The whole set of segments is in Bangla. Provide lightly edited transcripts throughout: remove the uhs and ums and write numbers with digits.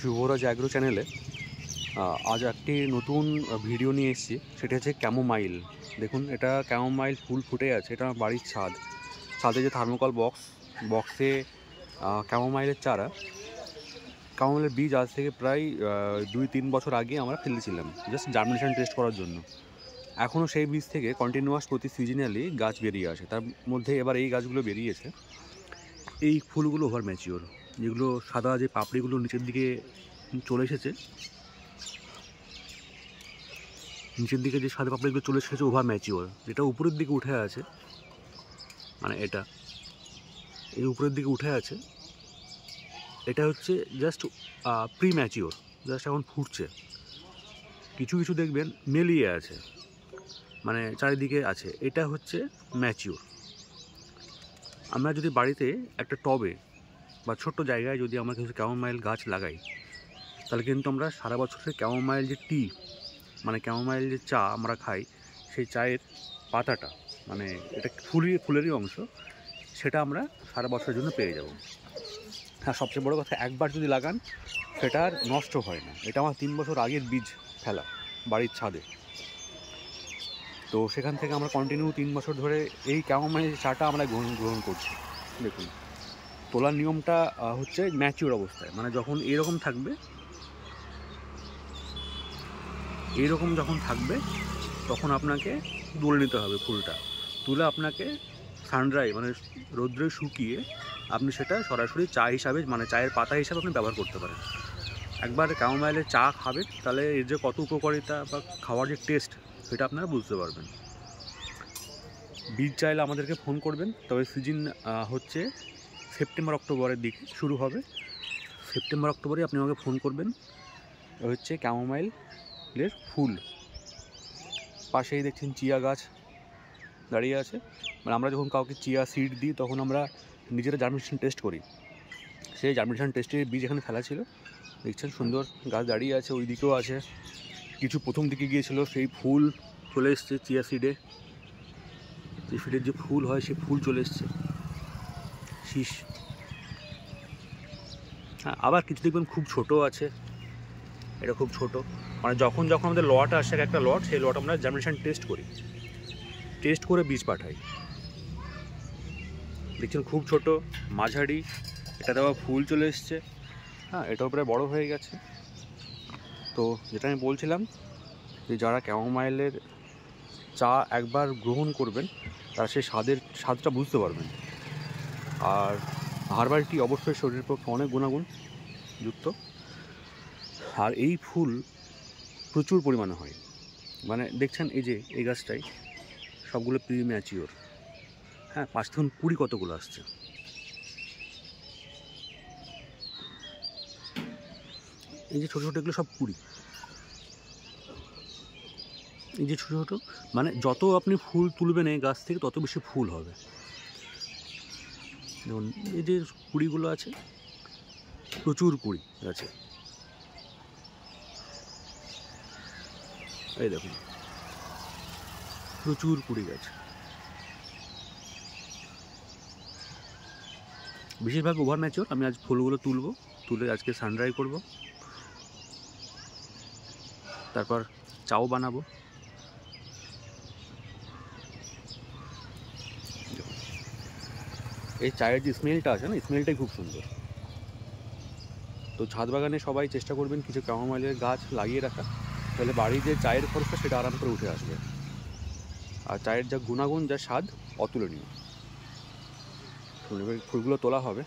শুভরাজ অ্যাগ্রো চ্যানেলে আজ একটি নতুন ভিডিও নিয়ে এসেছি। সেটা হচ্ছে ক্যামোমাইল। দেখুন, এটা ক্যামোমাইল ফুল ফুটে আছে। এটা আমার বাড়ির ছাদে যে থার্মোকল বক্সে ক্যামোমাইলের চারা, ক্যামোমাইলের বীজ আজ থেকে প্রায় 2-3 বছর আগে আমরা ফেলেছিলাম জাস্ট জার্মিনেশন টেস্ট করার জন্য। এখনও সেই বীজ থেকে কন্টিনিউয়াস প্রতি সিজনালি গাছ বেরিয়ে আসে। তার মধ্যে এবার এই গাছগুলো বেরিয়েছে। এই ফুলগুলো ওভার ম্যাচিওর, যেগুলো সাদা যে পাপড়িগুলো নিচের দিকে চলে এসেছে, নিচের দিকে যে সাদা পাপড়িগুলো চলে এসেছে ওভার ম্যাচিওর। যেটা উপরের দিকে উঠে আছে, মানে এটা এই উপরের দিকে উঠে আছে, এটা হচ্ছে জাস্ট প্রি ম্যাচিওর, জাস্ট এখন ফুটছে। কিছু কিছু দেখবেন মেলিয়ে আছে, মানে চারিদিকে আছে, এটা হচ্ছে ম্যাচিওর। আমরা যদি বাড়িতে একটা টবে বা ছোট্ট জায়গায় যদি আমরা কিছু ক্যামোমাইল গাছ লাগাই, তাহলে কিন্তু আমরা সারা বছরের ক্যামোমাইল যে টি, মানে ক্যামোমাইল যে চা আমরা খাই, সেই চায়ের পাতাটা, মানে এটা ফুলেরই অংশ, সেটা আমরা সারা বছরের জন্য পেয়ে যাব। হ্যাঁ, সবচেয়ে বড় কথা, একবার যদি লাগান সেটা আর নষ্ট হয় না। এটা আমার 3 বছর আগের বীজ ফেলা বাড়ির ছাদে। তো সেখান থেকে আমরা কন্টিনিউ 3 বছর ধরে এই ক্যামোমাইল চাটা আমরা গ্রহণ করছি। দেখুন, তোলার নিয়মটা হচ্ছে ম্যাচিওর অবস্থায়, মানে যখন এরকম যখন থাকবে তখন আপনাকে তুলে নিতে হবে ফুলটা। তুলে আপনাকে সানড্রাই, মানে রৌদ্রে শুকিয়ে আপনি সেটা সরাসরি চা হিসাবে, মানে চায়ের পাতা হিসাবে আপনি ব্যবহার করতে পারেন। একবার ক্যামোমাইলের চা খাবেন, তাহলে এর যে কত উপকারিতা বা খাওয়ার যে টেস্ট, সেটা আপনারা বুঝতে পারবেন। বীজ চাইলে আমাদেরকে ফোন করবেন। তবে সিজন হচ্ছে সেপ্টেম্বর-অক্টোবরের দিকে শুরু হবে। সেপ্টেম্বর-অক্টোবরে আপনি আমাকে ফোন করবেন। হচ্ছে ক্যামোমাইলের ফুল। পাশেই দেখছেন চিয়া গাছ দাঁড়িয়ে আছে। মানে আমরা যখন কাউকে চিয়া সিড দিই, তখন আমরা নিজেরা জার্মিনেশন টেস্ট করি। সেই জার্মিনেশন টেস্টের বীজ এখানে ফেলা ছিল। দেখছেন সুন্দর গাছ দাঁড়িয়ে আছে, ওই দিকেও আছে। কিছু প্রথম দিকে গিয়েছিল, সেই ফুল চলে এসছে চিয়া সিডে। যে সিডের যে ফুল হয়, সেই ফুল চলে এসছে, শীষ। হ্যাঁ, আবার কিছু দেখবেন খুব ছোটো আছে। এটা খুব ছোট, মানে যখন আমাদের লট আসে, একটা লট, সেই লট আমরা জার্মিনেশন টেস্ট করে বীজ পাঠাই। দেখছেন খুব ছোট, মাঝারি, এটা দেওয়া ফুল চলে এসছে। হ্যাঁ, এটাও প্রায় বড় হয়ে গেছে। তো যেটা আমি বলছিলাম, যে যারা ক্যামোমাইলের চা একবার গ্রহণ করবেন, তারা সেই স্বাদটা বুঝতে পারবেন। আর হার্বাল টি অবশ্যই শরীরের পক্ষে অনেক গুণাগুণ যুক্ত। আর এই ফুল প্রচুর পরিমাণে হয়। মানে দেখছেন এই যে এই গাছটাই সবগুলো প্রি ম্যাচিওর। হ্যাঁ, 5 থেকে 20 কতগুলো আসছে। এই যে ছোটো ছোটো এগুলো সব 20। এই যে ছোটো ছোটো, মানে যত আপনি ফুল তুলবেন এই গাছ থেকে, তত বেশি ফুল হবে। দেখুন এই যে কুড়িগুলো আছে, প্রচুর কুড়ি গাছে। এই দেখুন, প্রচুর কুড়ি গাছ। বেশিরভাগ ওভার ম্যাচিওর। আমি আজ ফুলগুলো তুলে আজকে সানড্রাই করব, তারপর চাও বানাবো। এই চায়ের যে স্মেলটা আছে না, স্মেলটাই খুব সুন্দর। তো ছাদ বাগানে সবাই চেষ্টা করবেন কিছু ক্যামোমাইলের গাছ লাগিয়ে রাখা, তাহলে বাড়ির যে চায়ের খরচটা, সেটা আরাম করে উঠে আসবে। আর চায়ের যা গুণাগুণ, যা স্বাদ, অতুলনীয়। এবার ফুলগুলো তোলা হবে।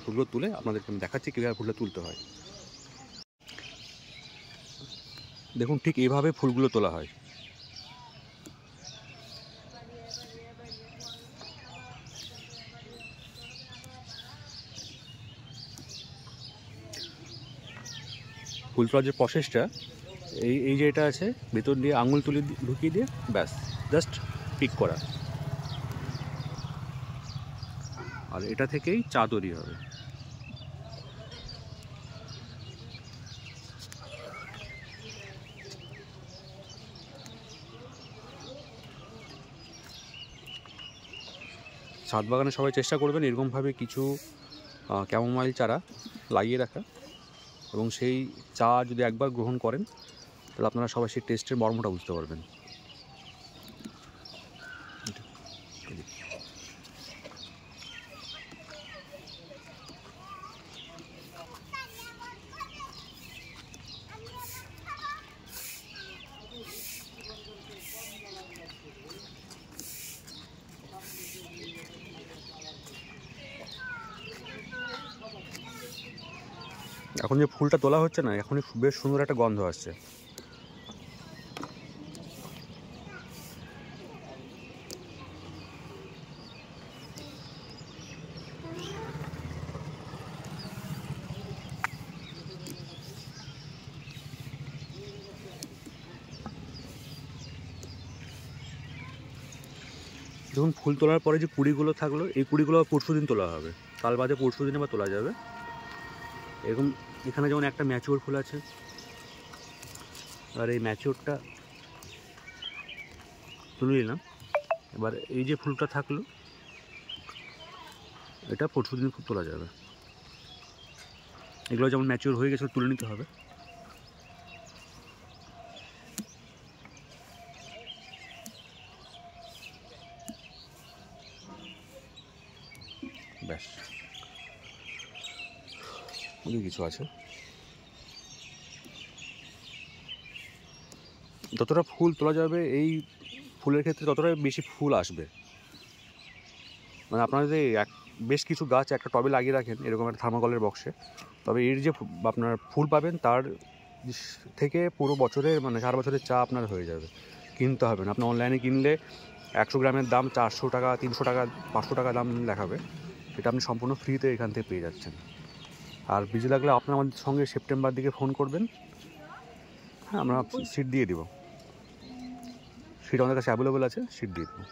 ফুলগুলো তুলে আপনাদেরকে আমি দেখাচ্ছি কীভাবে ফুলটা তুলতে হয়। দেখুন, ঠিক এইভাবে ফুলগুলো তোলা হয়। ফুল তোলার যে প্রসেসটা, এই যে এটা আছে, ভেতর দিয়ে আঙুল তুলে ঢুকিয়ে দিয়ে ব্যাস জাস্ট পিক করা, আর এটা থেকেই চা তৈরি হবে। ছাদ বাগানে সবাই চেষ্টা করবেন এরকমভাবে কিছু ক্যামোমাইল চারা লাগিয়ে রাখা। এবং সেই চা যদি একবার গ্রহণ করেন তাহলে আপনারা সবাই সেই টেস্টের মর্মটা বুঝতে পারবেন। এখন যে ফুলটা তোলা হচ্ছে না, এখনই বেশ সুন্দর একটা গন্ধ আসছে। যখন ফুল তোলার পরে যে কুড়িগুলো থাকলো, এই কুড়িগুলো পরশু দিন তোলা হবে, কাল বাদে পরশু দিন আবার তোলা যাবে। এরকম এখানে যেমন একটা ম্যাচিওর ফুল আছে, আর এই ম্যাচিওরটা তুলে নিলাম। এবার এই যে ফুলটা থাকলো, এটা পরশু দিন ফুল তোলা যাবে। এগুলো যেমন ম্যাচিওর হয়ে গেছে তুলে নিতে হবে। ব্যাস, কিছু আছে। যতটা ফুল তোলা যাবে এই ফুলের ক্ষেত্রে ততটা বেশি ফুল আসবে। মানে আপনারা যদি বেশ কিছু গাছ একটা টবে লাগিয়ে রাখেন এরকম একটা থার্মোকলের বক্সে, তবে এর যে আপনার ফুল পাবেন তার থেকে পুরো বছরের মানে 4 বছরের চা আপনার হয়ে যাবে। কিনতে হবে না। আপনি অনলাইনে কিনলে 100 গ্রামের দাম 400 টাকা, 300 টাকা, 500 টাকা দাম দেখাবে। সেটা আপনি সম্পূর্ণ ফ্রিতে এখান থেকে পেয়ে যাচ্ছেন। আর বীজ লাগলে আপনার আমাদের সঙ্গে সেপ্টেম্বর দিকে ফোন করবেন, হ্যাঁ আমরা সিড দিয়ে দিব। সিড আমাদের কাছে অ্যাভেলেবেল আছে, সিড দিয়ে দেবো।